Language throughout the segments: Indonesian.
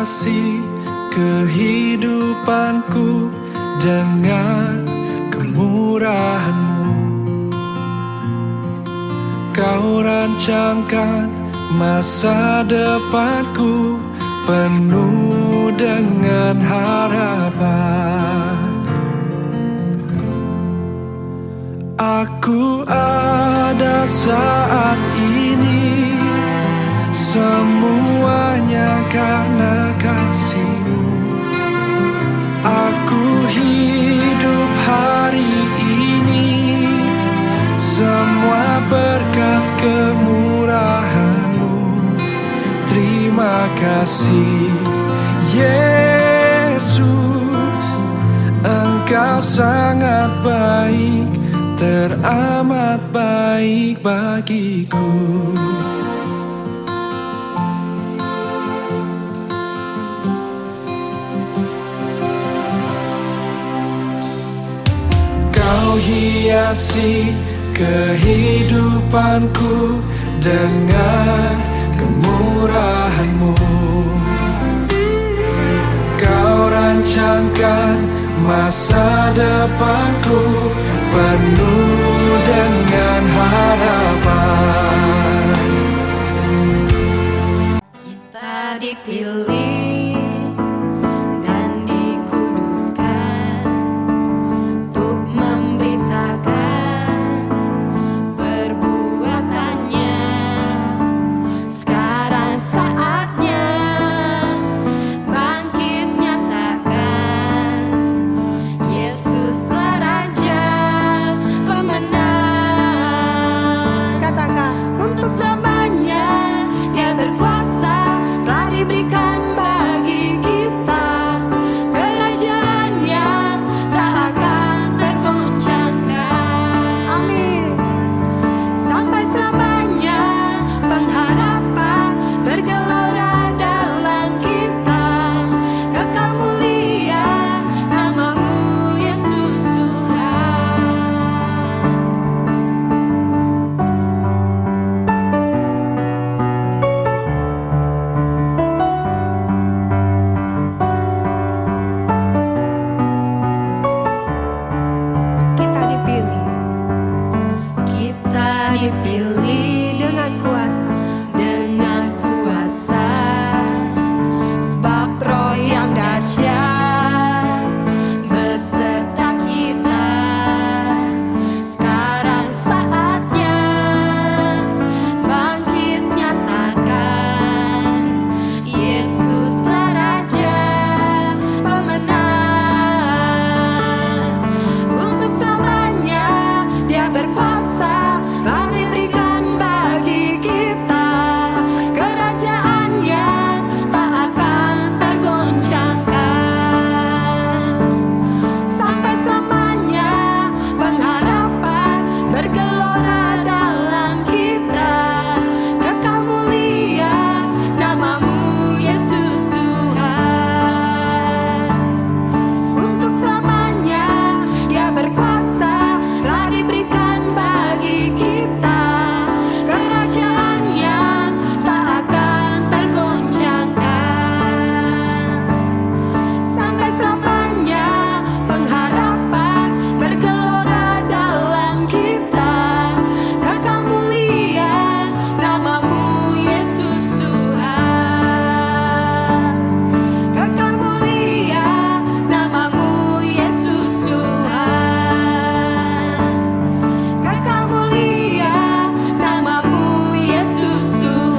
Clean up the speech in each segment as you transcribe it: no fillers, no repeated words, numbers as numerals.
hiasi kehidupanku dengan kemurahan-Mu. Kau rancangkan masa depanku penuh dengan harapan. Aku ada saat ini, semuanya karena kasih-Mu. Aku hidup hari ini, semua berkat kemurahan-Mu. Terima kasih Yesus, Engkau sangat baik, teramat baik bagiku. Kau hiasi kehidupanku dengan kemurahan-Mu. Kau rancangkan masa depanku penuh dengan harapan. Kita dipilih dan dikuduskan untuk memberitakan perbuatannya. Sekarang saatnya bangkit nyatakan, Yesuslah Raja pemenang. Katakan, untuk selamanya Dia berkuasa, telah diberikan bagi kita kerajaan yang tak akan tergoncangkan. Amin. Sampai selamanya pengharapan bergelora dalam kita, kekal mulia nama-Mu Yesus Tuhan. Kita dipilih dengan kuasa, sebab Roh yang dahsyat beserta kita. Sekarang saatnya bangkit nyatakan, Yesuslah Raja pemenang. Untuk selamanya Dia berkuasa, telah diberikan bagi kita kerajaan yang tak akan tergoncangkan. Sampai selamanya pengharapan bergelora dalam kita, kekal mulia nama-Mu Yesus Tuhan. Untuk selamanya Dia berkuasa, telah diberikan bagi kita kerajaan yang tak akan tergoncangkan. Sampai selamanya pengharapan bergelora dalam kita, kekal mulia nama-Mu Yesus Tuhan. Kekal mulia nama-Mu Yesus Tuhan. Kekal mulia nama-Mu Yesus Tuhan.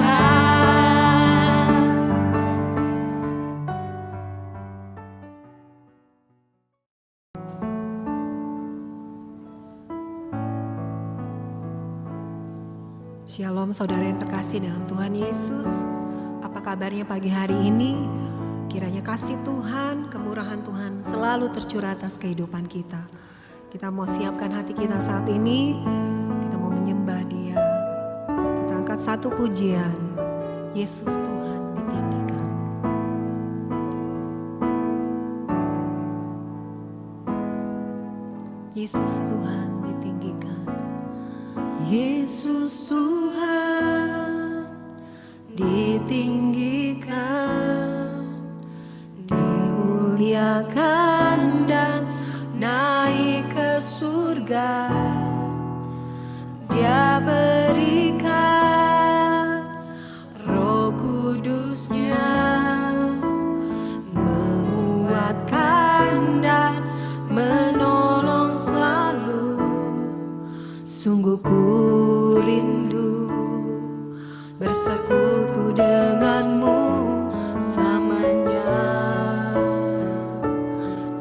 Shalom saudara yang terkasih dalam Tuhan Yesus. Apa kabarnya pagi hari ini? Kiranya kasih Tuhan, kemurahan Tuhan selalu tercurah atas kehidupan kita. Kita mau siapkan hati kita saat ini, kita mau menyembah Dia. Kita angkat satu pujian, Yesus Tuhan ditinggikan. Yesus Tuhan ditinggikan. Yesus Tuhan ditinggikan, surga. Dia berikan Roh Kudusnya, menguatkan dan menolong selalu. Sungguh ku rindu bersekutu denganmu selamanya.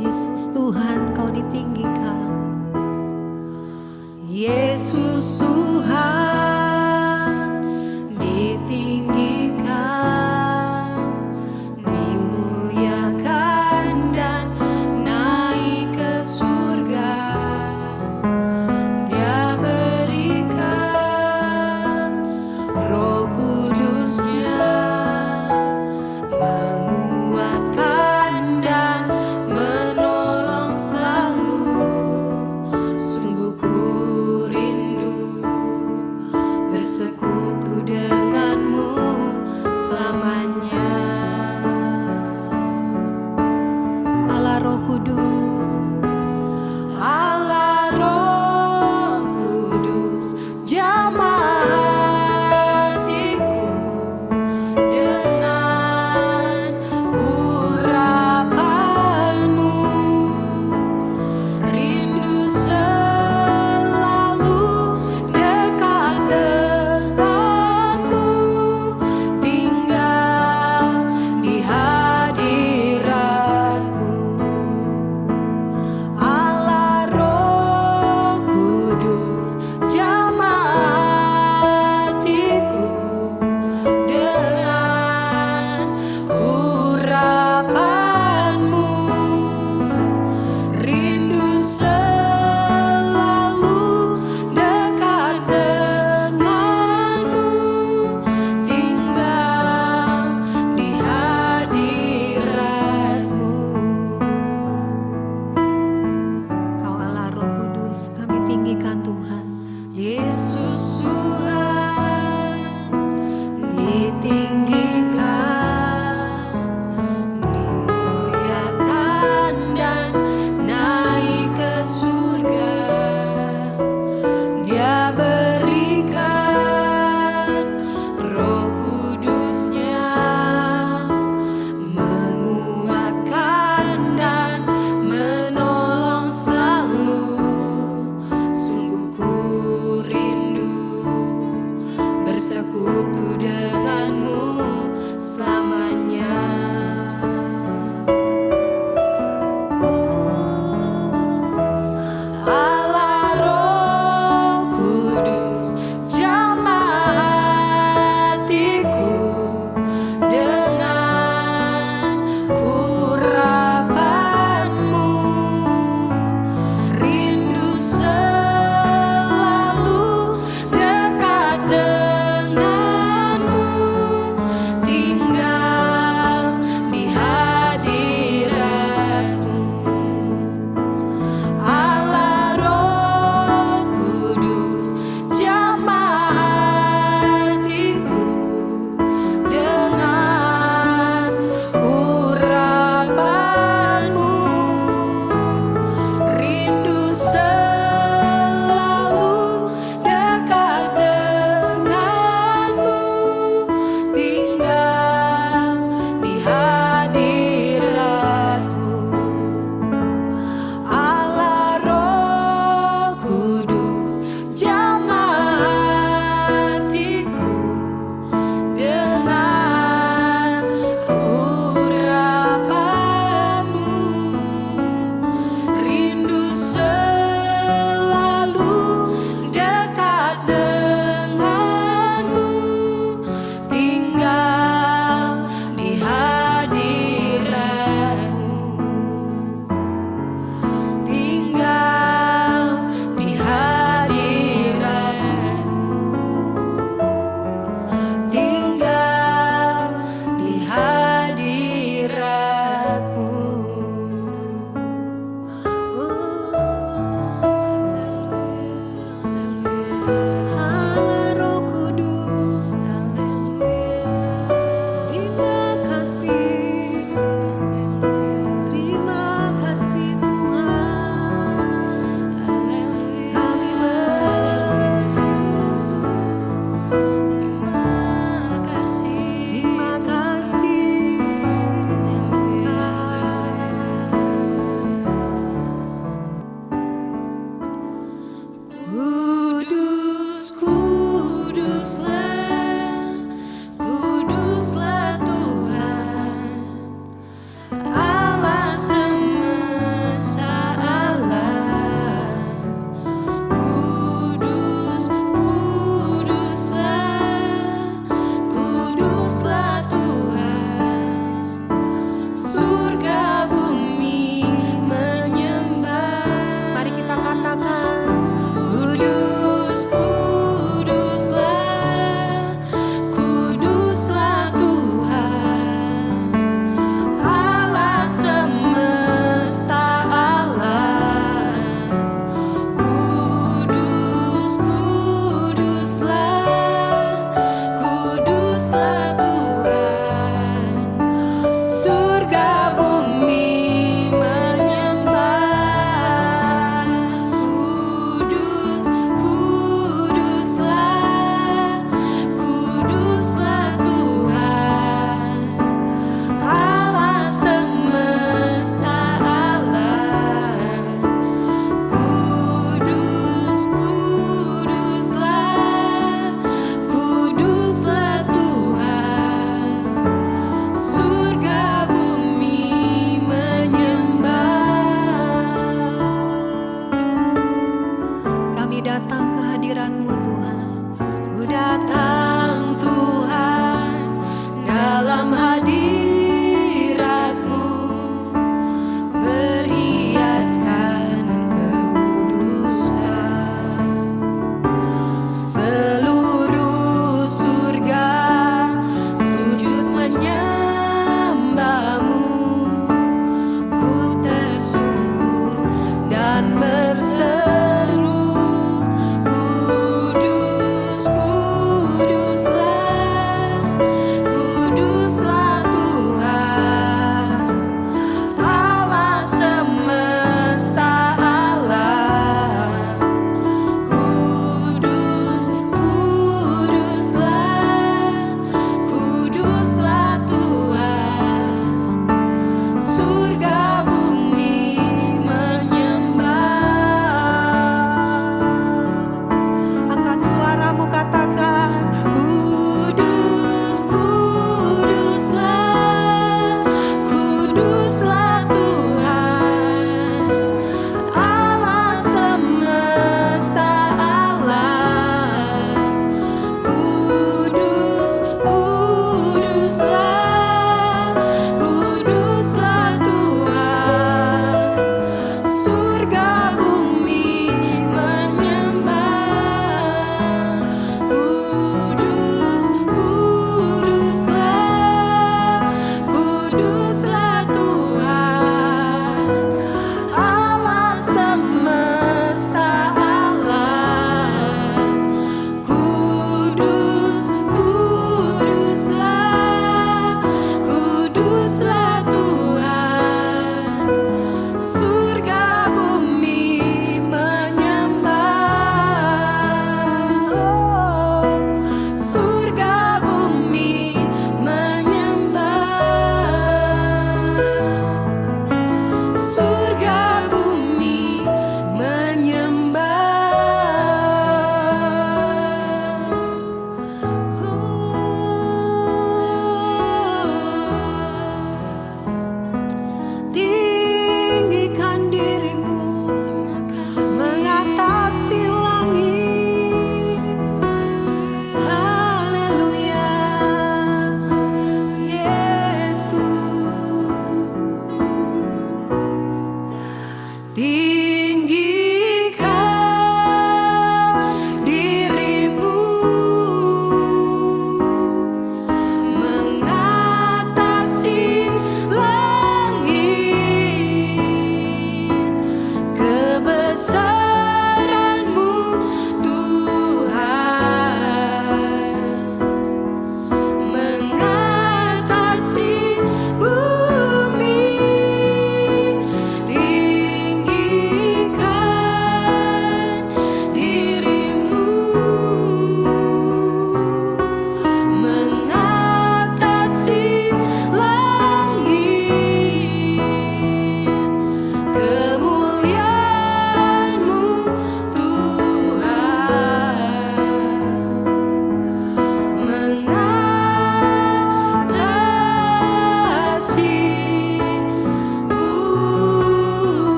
Yesus Tuhan, Kau ditinggikan. Yesus Tuhan ditinggikan, dimuliakan dan naik ke surga. Dia berikan Roh Kudusnya, menguatkan dan menolong selalu. Sungguh ku rindu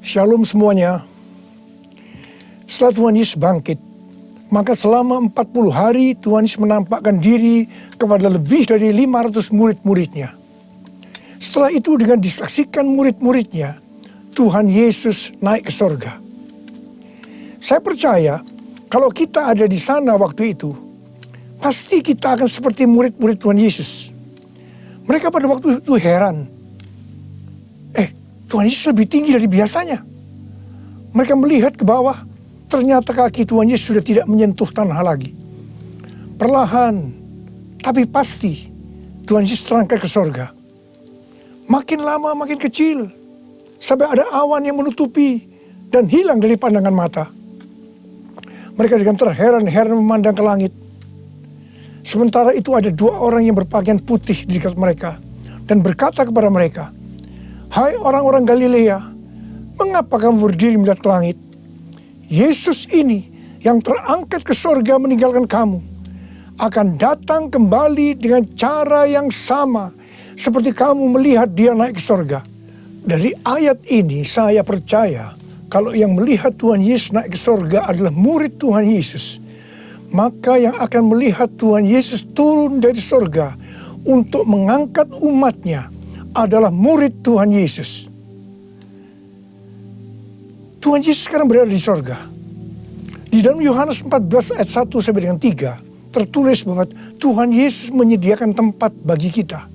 Shalom semuanya. Setelah Tuhan Yesus bangkit, maka selama 40 hari Tuhan Yesus menampakkan diri kepada lebih dari 500 murid-muridnya. Setelah itu dengan disaksikan murid-muridnya, Tuhan Yesus naik ke sorga. Saya percaya kalau kita ada di sana waktu itu, pasti kita akan seperti murid-murid Tuhan Yesus. Mereka pada waktu itu heran. Tuhan Yesus lebih tinggi dari biasanya. Mereka melihat ke bawah, ternyata kaki Tuhan Yesus sudah tidak menyentuh tanah lagi. Perlahan, tapi pasti, Tuhan Yesus terangkat ke sorga. Makin lama makin kecil, sampai ada awan yang menutupi dan hilang dari pandangan mata. Mereka dengan terheran-heran memandang ke langit. Sementara itu ada 2 orang yang berpakaian putih di dekat mereka dan berkata kepada mereka, "Hai orang-orang Galilea, mengapa kamu berdiri melihat ke langit? Yesus ini yang terangkat ke sorga meninggalkan kamu, akan datang kembali dengan cara yang sama seperti kamu melihat dia naik ke sorga." Dari ayat ini saya percaya kalau yang melihat Tuhan Yesus naik ke sorga adalah murid Tuhan Yesus, maka yang akan melihat Tuhan Yesus turun dari sorga untuk mengangkat umatnya adalah murid Tuhan Yesus. Tuhan Yesus sekarang berada di sorga. Di dalam Yohanes 14 ayat 1 sampai dengan 3 tertulis bahwa Tuhan Yesus menyediakan tempat bagi kita.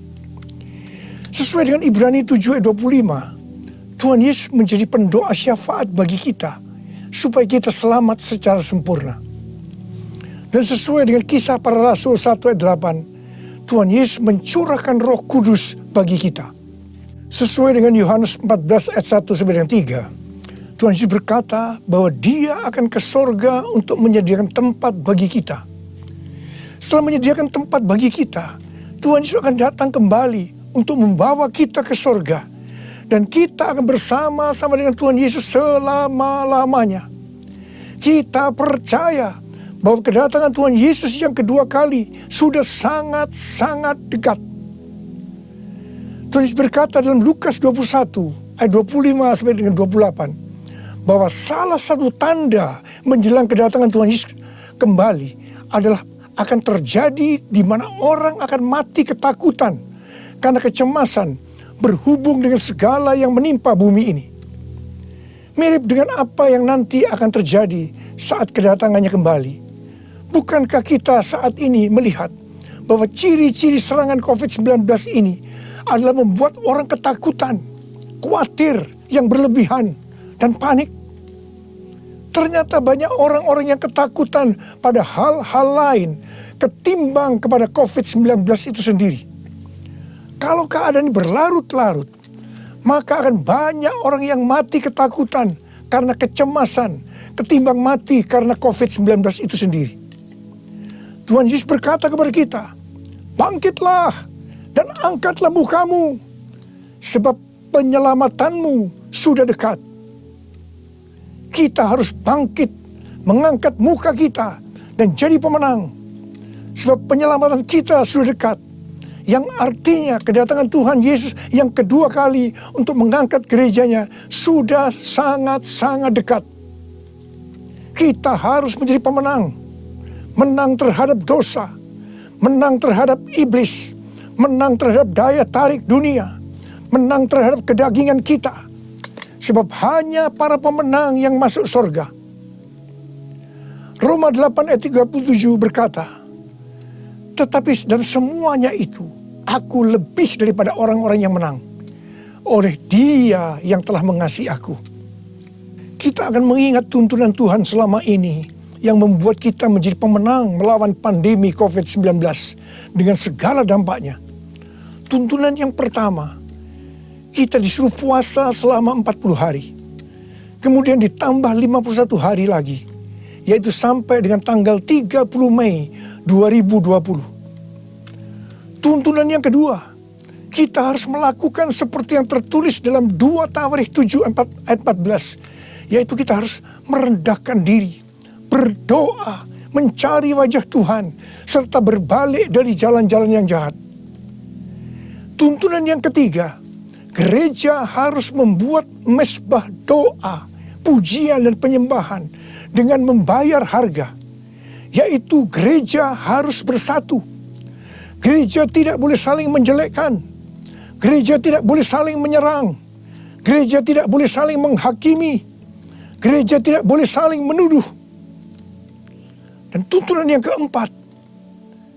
Sesuai dengan Ibrani 7 ayat 25, Tuhan Yesus menjadi pendoa syafaat bagi kita supaya kita selamat secara sempurna. Dan sesuai dengan Kisah Para Rasul 1 ayat 8, Tuhan Yesus mencurahkan Roh Kudus bagi kita. Sesuai dengan Yohanes 14 ayat 1 sampai dengan 3, Tuhan Yesus berkata bahwa dia akan ke sorga untuk menyediakan tempat bagi kita. Setelah menyediakan tempat bagi kita, Tuhan Yesus akan datang kembali untuk membawa kita ke sorga. Dan kita akan bersama-sama dengan Tuhan Yesus selama-lamanya. Kita percaya bahwa kedatangan Tuhan Yesus yang kedua kali sudah sangat-sangat dekat. Tuhan Yesus berkata dalam Lukas 21 ayat 25 sampai dengan 28 bahwa salah satu tanda menjelang kedatangan Tuhan Yesus kembali adalah akan terjadi di mana orang akan mati ketakutan karena kecemasan berhubung dengan segala yang menimpa bumi ini. Mirip dengan apa yang nanti akan terjadi saat kedatangannya kembali. Bukankah kita saat ini melihat bahwa ciri-ciri serangan COVID-19 ini adalah membuat orang ketakutan, khawatir yang berlebihan, dan panik? Ternyata banyak orang-orang yang ketakutan pada hal-hal lain ketimbang kepada COVID-19 itu sendiri. Kalau keadaan berlarut-larut, maka akan banyak orang yang mati ketakutan karena kecemasan ketimbang mati karena COVID-19 itu sendiri. Tuhan Yesus berkata kepada kita, "Bangkitlah dan angkatlah mukamu, sebab penyelamatanmu sudah dekat." Kita harus bangkit, mengangkat muka kita, dan jadi pemenang. Sebab penyelamatan kita sudah dekat. Yang artinya kedatangan Tuhan Yesus yang kedua kali untuk mengangkat gerejanya sudah sangat-sangat dekat. Kita harus menjadi pemenang. Menang terhadap dosa, menang terhadap iblis, menang terhadap daya tarik dunia, menang terhadap kedagingan kita. Sebab hanya para pemenang yang masuk surga. Roma 8 ayat 37 berkata, "Tetapi dalam semuanya itu, aku lebih daripada orang-orang yang menang, oleh Dia yang telah mengasihi aku." Kita akan mengingat tuntunan Tuhan selama ini yang membuat kita menjadi pemenang melawan pandemi COVID-19 dengan segala dampaknya. Tuntunan yang pertama, kita disuruh puasa selama 40 hari. Kemudian ditambah 51 hari lagi, yaitu sampai dengan tanggal 30 Mei 2020. Tuntunan yang kedua, kita harus melakukan seperti yang tertulis dalam 2 Tawarikh 7 ayat 14, yaitu kita harus merendahkan diri, berdoa, mencari wajah Tuhan, serta berbalik dari jalan-jalan yang jahat. Tuntunan yang ketiga, gereja harus membuat mezbah doa, pujian dan penyembahan dengan membayar harga. Yaitu gereja harus bersatu. Gereja tidak boleh saling menjelekkan. Gereja tidak boleh saling menyerang. Gereja tidak boleh saling menghakimi. Gereja tidak boleh saling menuduh. Dan tuntunan yang keempat,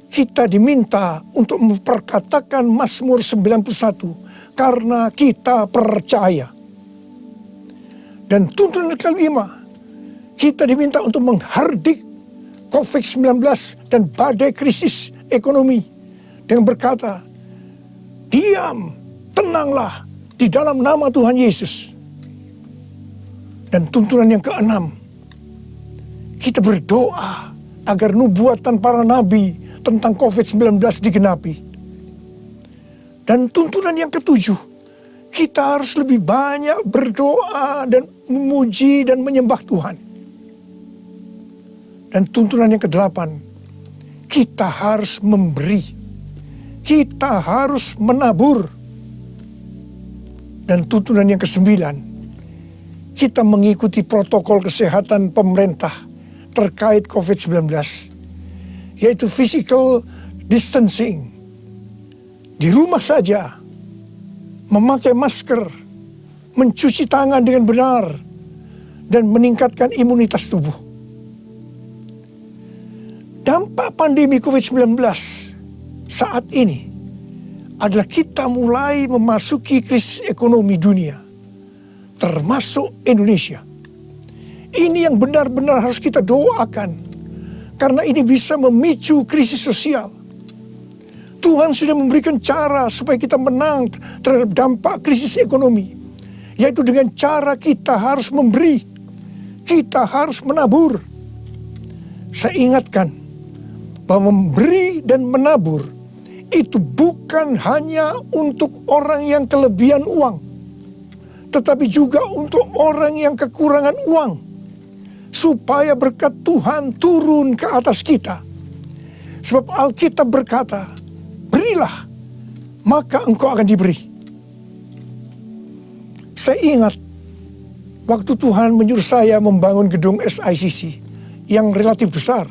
kita diminta untuk memperkatakan Mazmur 91 karena kita percaya. Dan tuntunan yang kelima, kita diminta untuk menghardik COVID-19 dan badai krisis ekonomi dengan berkata, diam, tenanglah di dalam nama Tuhan Yesus. Dan tuntunan yang keenam, kita berdoa agar nubuatan para nabi tentang COVID-19 digenapi. Dan tuntunan yang ketujuh, kita harus lebih banyak berdoa dan memuji dan menyembah Tuhan. Dan tuntunan yang kedelapan, kita harus memberi. Kita harus menabur. Dan tuntunan yang kesembilan, kita mengikuti protokol kesehatan pemerintah terkait COVID-19, yaitu physical distancing. Di rumah saja, memakai masker, mencuci tangan dengan benar, dan meningkatkan imunitas tubuh. Dampak pandemi COVID-19 saat ini adalah kita mulai memasuki krisis ekonomi dunia, termasuk Indonesia. Ini yang benar-benar harus kita doakan, karena ini bisa memicu krisis sosial. Tuhan sudah memberikan cara supaya kita menang terhadap dampak krisis ekonomi, yaitu dengan cara kita harus memberi, kita harus menabur. Saya ingatkan bahwa memberi dan menabur itu bukan hanya untuk orang yang kelebihan uang, tetapi juga untuk orang yang kekurangan uang, supaya berkat Tuhan turun ke atas kita. Sebab Alkitab berkata, berilah, maka engkau akan diberi. Saya ingat waktu Tuhan menyuruh saya membangun gedung SICC yang relatif besar.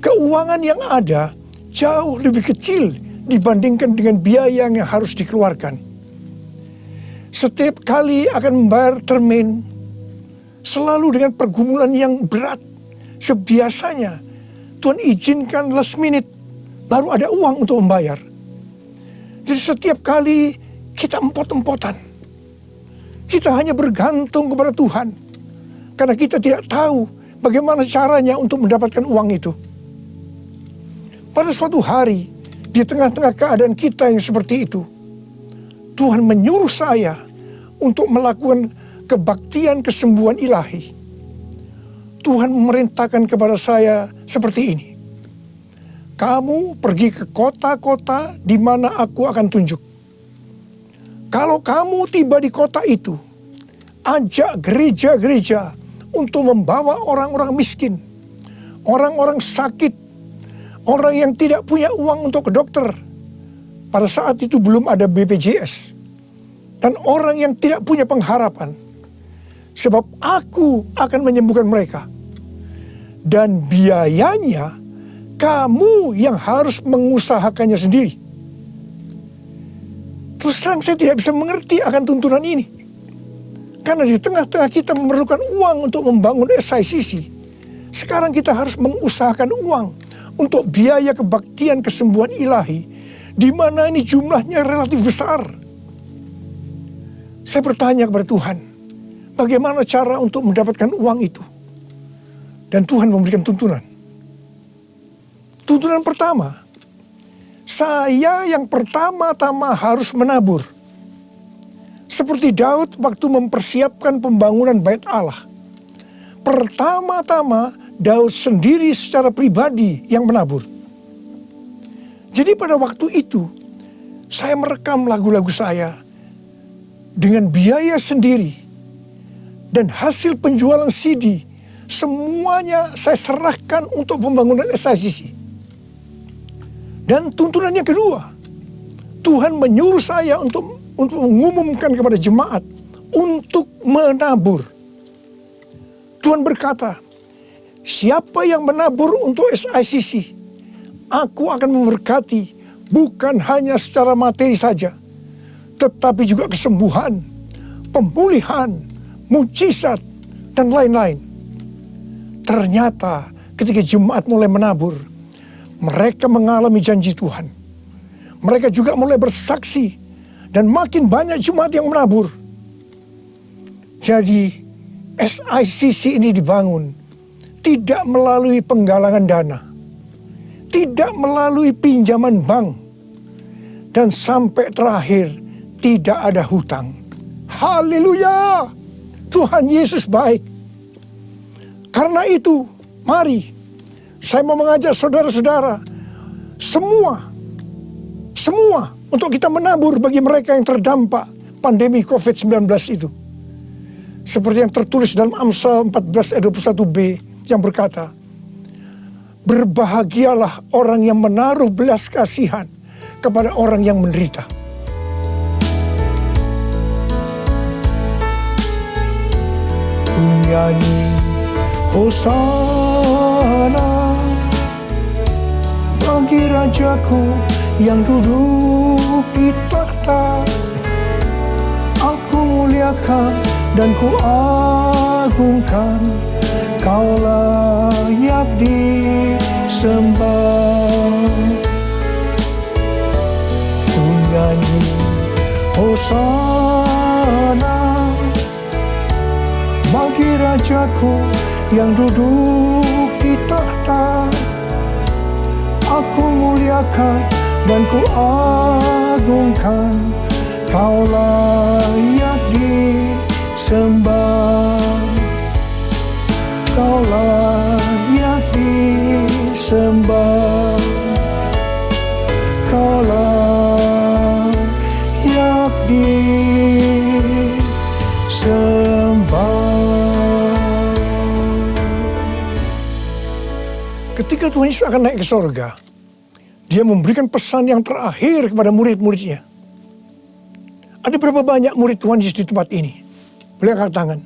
Keuangan yang ada jauh lebih kecil dibandingkan dengan biaya yang harus dikeluarkan. Setiap kali akan membayar termin, selalu dengan pergumulan yang berat. Sebiasanya Tuhan izinkan last minute, baru ada uang untuk membayar. Jadi setiap kali kita empot-empotan, kita hanya bergantung kepada Tuhan, karena kita tidak tahu bagaimana caranya untuk mendapatkan uang itu. Pada suatu hari, di tengah-tengah keadaan kita yang seperti itu, Tuhan menyuruh saya untuk melakukan kebaktian kesembuhan ilahi. Tuhan memerintahkan kepada saya seperti ini. Kamu pergi ke kota-kota di mana aku akan tunjuk. Kalau kamu tiba di kota itu, ajak gereja-gereja untuk membawa orang-orang miskin, orang-orang sakit, orang yang tidak punya uang untuk ke dokter. Pada saat itu belum ada BPJS. Dan orang yang tidak punya pengharapan. Sebab aku akan menyembuhkan mereka. Dan biayanya kamu yang harus mengusahakannya sendiri. Terus terang saya tidak bisa mengerti akan tuntunan ini. Karena di tengah-tengah kita memerlukan uang untuk membangun SICC. Sekarang kita harus mengusahakan uang untuk biaya kebaktian kesembuhan ilahi, di mana ini jumlahnya relatif besar. Saya bertanya kepada Tuhan, bagaimana cara untuk mendapatkan uang itu? Dan Tuhan memberikan tuntunan. Tuntunan pertama, saya yang pertama-tama harus menabur. Seperti Daud waktu mempersiapkan pembangunan Bait Allah. Pertama-tama Daud sendiri secara pribadi yang menabur. Jadi pada waktu itu, saya merekam lagu-lagu saya dengan biaya sendiri. Dan hasil penjualan CD, semuanya saya serahkan untuk pembangunan SICC. Dan tuntunan yang kedua, Tuhan menyuruh saya untuk untuk mengumumkan kepada jemaat untuk menabur. Tuhan berkata, siapa yang menabur untuk SICC, aku akan memberkati bukan hanya secara materi saja, tetapi juga kesembuhan, pemulihan, mujizat, dan lain-lain. Ternyata ketika jemaat mulai menabur, mereka mengalami janji Tuhan. Mereka juga mulai bersaksi dan makin banyak jemaat yang menabur. Jadi SICC ini dibangun tidak melalui penggalangan dana, tidak melalui pinjaman bank, dan sampai terakhir tidak ada hutang. Haleluya! Tuhan Yesus baik. Karena itu, mari saya mau mengajak saudara-saudara semua untuk kita menabur bagi mereka yang terdampak pandemi COVID-19 itu. Seperti yang tertulis dalam Amsal 14 ayat 21b yang berkata, berbahagialah orang yang menaruh belas kasihan kepada orang yang menderita. Nyanyi Hosana bagi Rajaku yang duduk di takhta. Aku muliakan dan ku agungkan, Kau layak disembah. Ku nyanyi Hosana bagi Rajaku yang duduk di takhta. Aku muliakan dan ku agungkan, Kau layak disembah. Kau layak disembah. Kau layak disembah. Ketika Tuhan Yesus akan naik ke sorga, Dia memberikan pesan yang terakhir kepada murid-muridnya. Ada berapa banyak murid Tuhan Yesus di tempat ini? Boleh angkat tangan.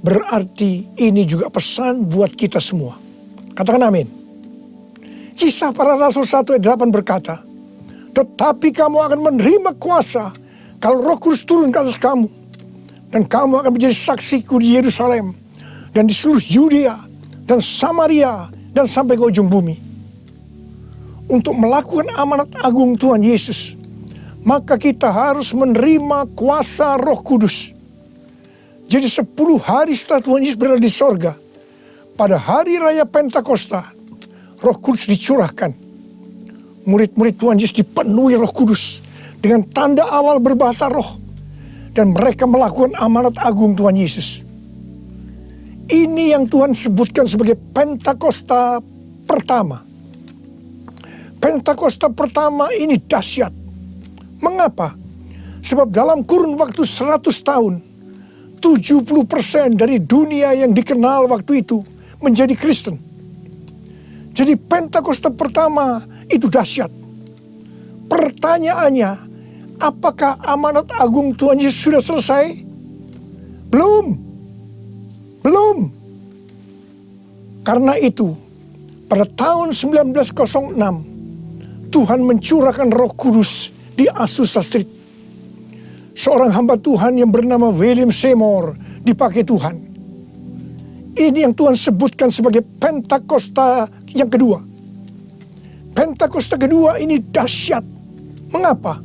Berarti ini juga pesan buat kita semua. Katakan amin. Kisah Para Rasul 1 ayat 8 berkata, tetapi kamu akan menerima kuasa kalau Roh Kudus turun ke atas kamu. Dan kamu akan menjadi saksiku di Yerusalem dan di seluruh Yudea dan Samaria dan sampai ke ujung bumi. Untuk melakukan amanat agung Tuhan Yesus, maka kita harus menerima kuasa Roh Kudus. Jadi 10 hari setelah Tuhan Yesus berada di sorga, pada hari raya Pentakosta, Roh Kudus dicurahkan. Murid-murid Tuhan Yesus dipenuhi Roh Kudus dengan tanda awal berbahasa roh. Dan mereka melakukan amanat agung Tuhan Yesus. Ini yang Tuhan sebutkan sebagai Pentakosta pertama. Pentakosta pertama ini dahsyat. Mengapa? Sebab dalam kurun waktu 100 tahun, 70% dari dunia yang dikenal waktu itu menjadi Kristen. Jadi Pentakosta pertama itu dahsyat. Pertanyaannya, apakah amanat agung Tuhan Yesus sudah selesai? Belum. Karena itu, pada tahun 1906, Tuhan mencurahkan Roh Kudus di Azusa Street. Seorang hamba Tuhan yang bernama William Seymour dipakai Tuhan. Ini yang Tuhan sebutkan sebagai Pentakosta yang kedua. Pentakosta kedua ini dahsyat. Mengapa?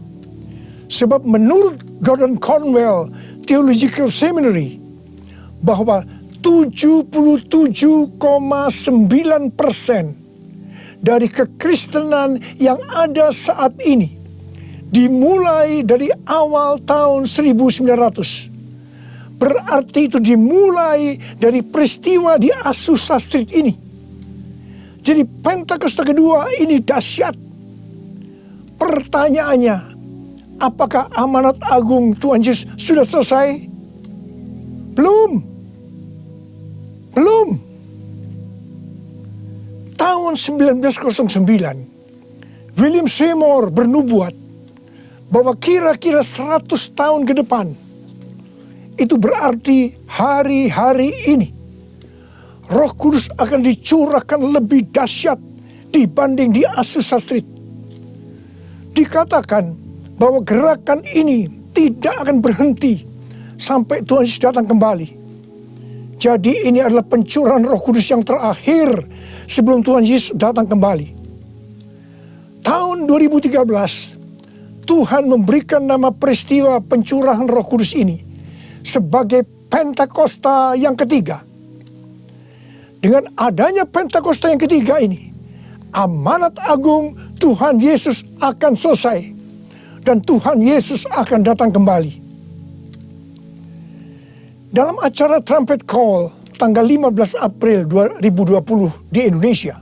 Sebab menurut Gordon Conwell Theological Seminary, bahwa 77,9% dari kekristenan yang ada saat ini dimulai dari awal tahun 1900. Berarti itu dimulai dari peristiwa di Azusa Street ini. Jadi Pentakosta kedua ini dahsyat. Pertanyaannya, apakah amanat agung Tuhan Yesus sudah selesai? Belum. Tahun 1909, William Seymour bernubuat bahwa kira-kira 100 tahun ke depan, itu berarti hari-hari ini Roh Kudus akan dicurahkan lebih dahsyat dibanding di Azusa Street. Dikatakan bahwa gerakan ini tidak akan berhenti sampai Tuhan Yesus datang kembali. Jadi ini adalah pencurahan Roh Kudus yang terakhir sebelum Tuhan Yesus datang kembali. Tahun 2013, Tuhan memberikan nama peristiwa pencurahan Roh Kudus ini sebagai Pentakosta yang ketiga. Dengan adanya Pentakosta yang ketiga ini, amanat agung Tuhan Yesus akan selesai dan Tuhan Yesus akan datang kembali. Dalam acara Trumpet Call tanggal 15 April 2020 di Indonesia,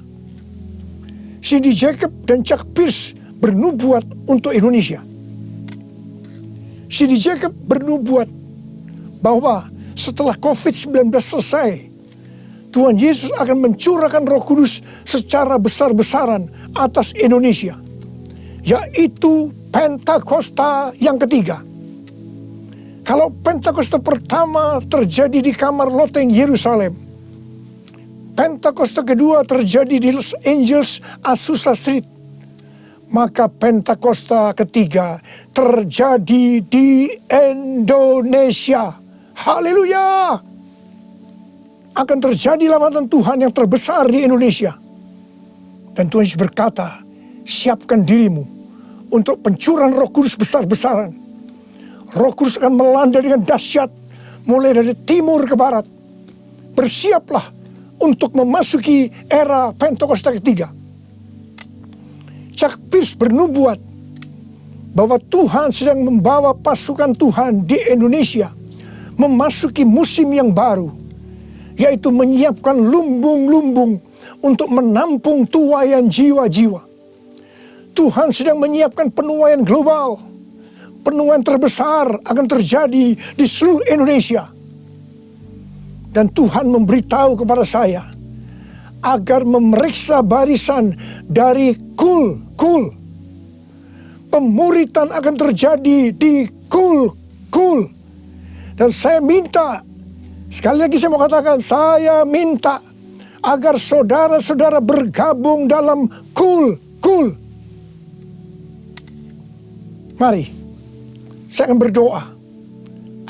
Cindy Jacob dan Chuck Pierce bernubuat untuk Indonesia. Cindy Jacob bernubuat bahwa setelah COVID-19 selesai, Tuhan Yesus akan mencurahkan Roh Kudus secara besar-besaran atas Indonesia, yaitu Pentakosta yang ketiga. Kalau Pentakosta pertama terjadi di kamar loteng Yerusalem, Pentakosta kedua terjadi di Los Angeles, Azusa Street, maka Pentakosta ketiga terjadi di Indonesia. Haleluya! Akan terjadi lambatan Tuhan yang terbesar di Indonesia. Dan Tuhan Yesus berkata, siapkan dirimu untuk pencurahan Roh Kudus besar-besaran. Roh Kudus akan melanda dengan dahsyat mulai dari timur ke barat. Bersiaplah untuk memasuki era Pentakosta ketiga. Chuck Pierce bernubuat bahwa Tuhan sedang membawa pasukan Tuhan di Indonesia memasuki musim yang baru, yaitu menyiapkan lumbung-lumbung untuk menampung tuaian jiwa-jiwa. Tuhan sedang menyiapkan penuaian global. Penuaian terbesar akan terjadi di seluruh Indonesia. Dan Tuhan memberitahu kepada saya agar memeriksa barisan dari kul. Pemuritan akan terjadi di kul. Dan saya minta, sekali lagi saya mau katakan, saya minta agar saudara-saudara bergabung dalam kul. Mari, saya akan berdoa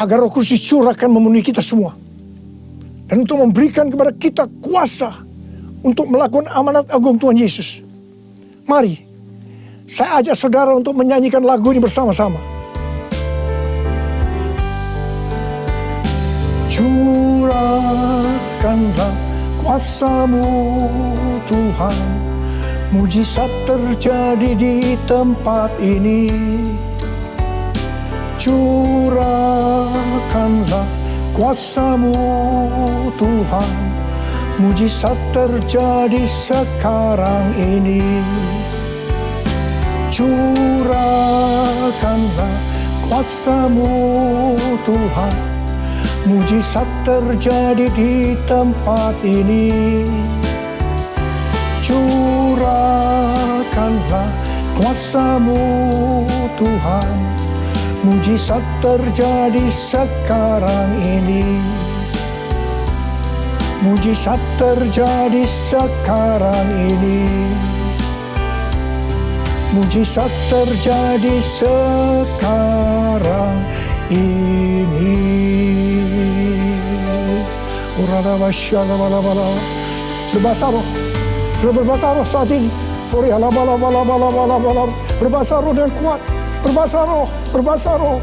agar Roh Kudus dicurahkan memenuhi kita semua. Dan untuk memberikan kepada kita kuasa untuk melakukan amanat agung Tuhan Yesus. Mari, saya ajak saudara untuk menyanyikan lagu ini bersama-sama. Curahkanlah kuasa-Mu Tuhan, mujizat terjadi di tempat ini. Curahkanlah kuasa-Mu Tuhan, mujizat terjadi sekarang ini. Curahkanlah kuasa-Mu Tuhan, mujizat terjadi di tempat ini. Curahkanlah kuasa-Mu Tuhan, mujizat terjadi sekarang ini. Mujizat terjadi sekarang ini. Mujizat terjadi sekarang ini. Berbahasa roh. Berbahasa roh saat ini. Berbahasa roh dengan kuat. Berbahasa roh. Berbahasa roh.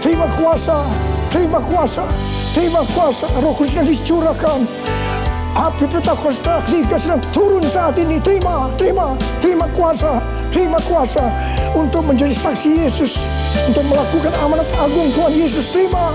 Terima kuasa. Terima kuasa. Roh Kudus yang dicurahkan. Api Pentakosta ketiga sedang turun saat ini. Terima kuasa untuk menjadi saksi Yesus, untuk melakukan amanat agung Tuhan Yesus. Terima.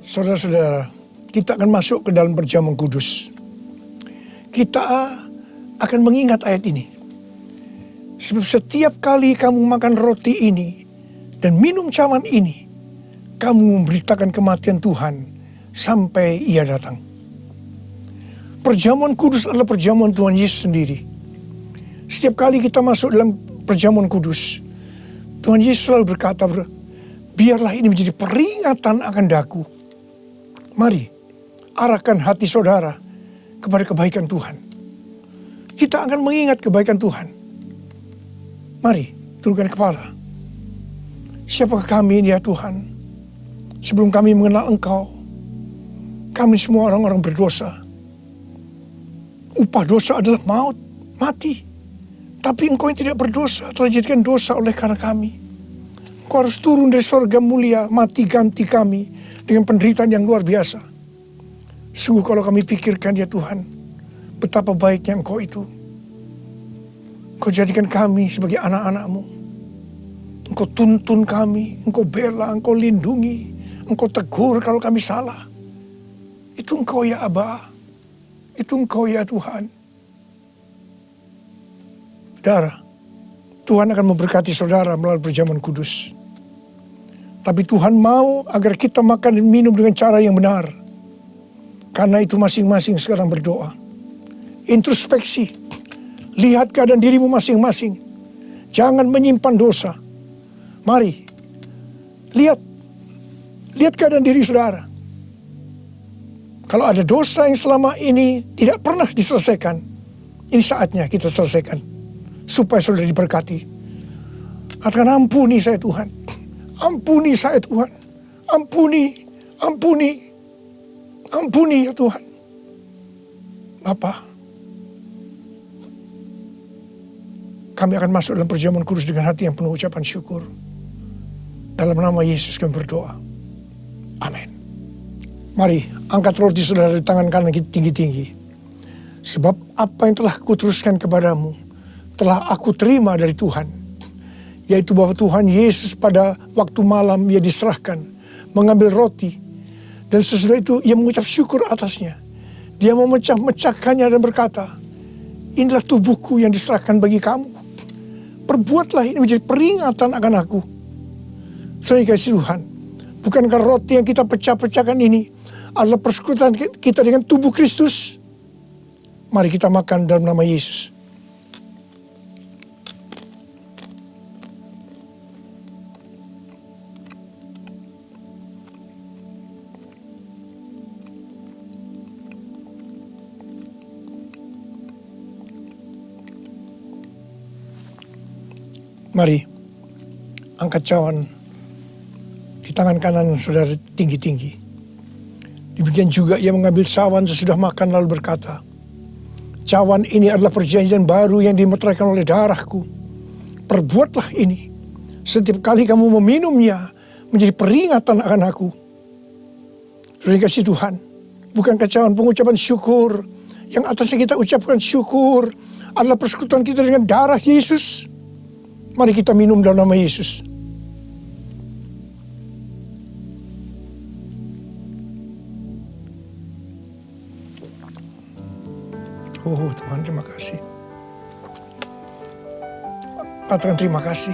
Saudara-saudara, kita akan masuk ke dalam perjamuan kudus. Kita akan mengingat ayat ini. Sebab setiap kali kamu makan roti ini dan minum cawan ini, kamu memberitakan kematian Tuhan sampai Ia datang. Perjamuan kudus adalah perjamuan Tuhan Yesus sendiri. Setiap kali kita masuk dalam perjamuan kudus, Tuhan Yesus selalu berkata, biarlah ini menjadi peringatan akan daku. Mari, arahkan hati saudara kepada kebaikan Tuhan. Kita akan mengingat kebaikan Tuhan. Mari, turunkan kepala. Siapakah kami ini ya Tuhan? Sebelum kami mengenal Engkau, kami semua orang-orang berdosa. Upah dosa adalah maut, mati. Tapi Engkau yang tidak berdosa telah dijadikan dosa oleh karena kami. Engkau harus turun dari sorga mulia, mati ganti kami dengan penderitaan yang luar biasa. Sungguh kalau kami pikirkan ya Tuhan, betapa baiknya Engkau itu. Engkau jadikan kami sebagai anak-anak-Mu. Engkau tuntun kami, Engkau bela, Engkau lindungi, Engkau tegur kalau kami salah. Itu Engkau ya Aba, itu Engkau ya Tuhan. Saudara, Tuhan akan memberkati saudara melalui perjamuan kudus. Tapi Tuhan mau agar kita makan dan minum dengan cara yang benar. Karena itu masing-masing sekarang berdoa. Introspeksi. Lihat keadaan dirimu masing-masing. Jangan menyimpan dosa. Mari. Lihat keadaan diri saudara. Kalau ada dosa yang selama ini tidak pernah diselesaikan, ini saatnya kita selesaikan. Supaya saudara diberkati. Katakan, ampuni saya Tuhan. Ampuni saya Tuhan. Ampuni ya Tuhan. Bapa, kami akan masuk dalam perjamuan kudus dengan hati yang penuh ucapan syukur. Dalam nama Yesus kami berdoa. Amin. Mari angkat roti saudara di tangan kanan kita tinggi-tinggi. Sebab apa yang telah kuteruskan kepadamu telah aku terima dari Tuhan. Yaitu bahwa Tuhan Yesus pada waktu malam Ia diserahkan, mengambil roti. Dan sesudah itu Ia mengucap syukur atasnya. Dia memecah-mecahkannya dan berkata, inilah tubuhku yang diserahkan bagi kamu. Perbuatlah ini menjadi peringatan akan aku. Saudara kasih Tuhan, bukankah roti yang kita pecah-pecahkan ini adalah persekutuan kita dengan tubuh Kristus? Mari kita makan dalam nama Yesus. Mari, angkat cawan di tangan kanan saudara tinggi-tinggi. Demikian juga Ia mengambil cawan sesudah makan lalu berkata, cawan ini adalah perjanjian baru yang dimeteraikan oleh darahku. Perbuatlah ini setiap kali kamu meminumnya menjadi peringatan akan aku. Saudara kasih Tuhan, bukankah cawan pengucapan syukur yang atasnya kita ucapkan syukur adalah persekutuan kita dengan darah Yesus? Mari kita minum dalam nama Yesus. Oh Tuhan, terima kasih. Katakan terima kasih.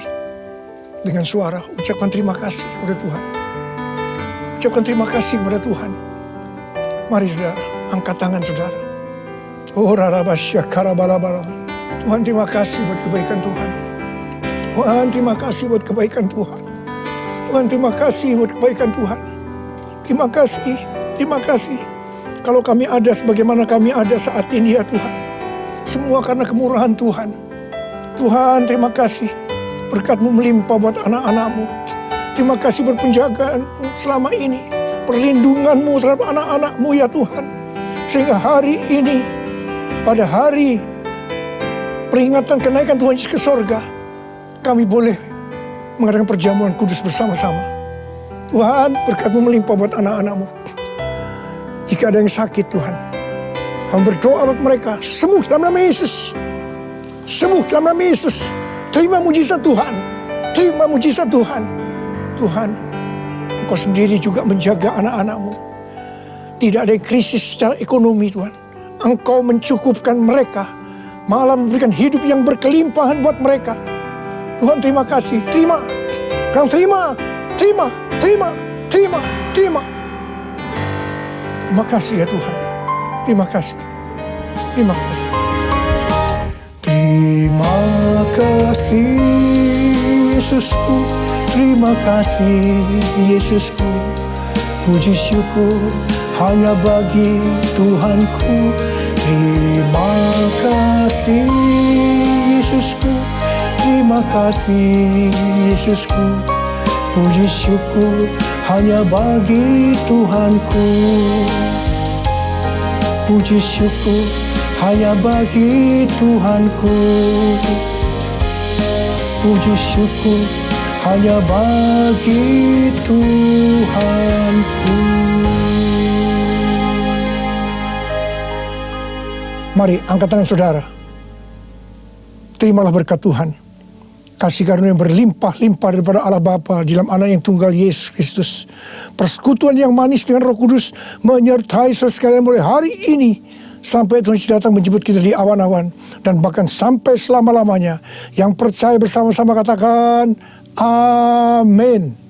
Dengan suara, ucapkan terima kasih kepada Tuhan. Ucapkan terima kasih kepada Tuhan. Mari saudara, angkat tangan saudara. Oh rarabasya karabalabala. Tuhan terima kasih buat kebaikan Tuhan. Tuhan terima kasih buat kebaikan Tuhan. Tuhan terima kasih buat kebaikan Tuhan. Terima kasih. Kalau kami ada sebagaimana kami ada saat ini ya Tuhan. Semua karena kemurahan Tuhan. Tuhan terima kasih. Berkat-Mu melimpah buat anak-anak-Mu. Terima kasih buat penjagaan-Mu selama ini. Perlindungan-Mu terhadap anak-anak-Mu ya Tuhan. Sehingga hari ini, pada hari peringatan kenaikan Tuhan Yesus ke sorga, kami boleh mengadakan perjamuan kudus bersama-sama. Tuhan, berkat-Mu melimpah buat anak-anak-Mu. Jika ada yang sakit Tuhan, hamba berdoa buat mereka, sembuh dalam nama Yesus. Sembuh dalam nama Yesus. Terima mujizat Tuhan. Terima mujizat Tuhan. Tuhan, Engkau sendiri juga menjaga anak-anak-Mu. Tidak ada yang krisis secara ekonomi Tuhan. Engkau mencukupkan mereka. Malah memberikan hidup yang berkelimpahan buat mereka. Tuhan, terima kasih. Terima. Kau terima. Terima. Terima. Terima. Terima. Terima kasih ya Tuhan. Terima kasih. Terima kasih. Terima kasih Yesusku. Terima kasih Yesusku. Puji syukur hanya bagi Tuhanku. Terima kasih Yesusku. Terima kasih Yesusku. Puji syukur hanya bagi Tuhanku. Puji syukur hanya bagi Tuhanku. Puji syukur hanya bagi Tuhanku. Mari angkat tangan saudara. Terimalah berkat Tuhan. Kasih karunia yang berlimpah-limpah daripada Allah Bapa di dalam anak yang tunggal Yesus Kristus. Persekutuan yang manis dengan Roh Kudus menyertai saudara sekalian mulai hari ini sampai Tuhan Yesus datang menjemput kita di awan-awan. Dan bahkan sampai selama-lamanya. Yang percaya bersama-sama katakan amin.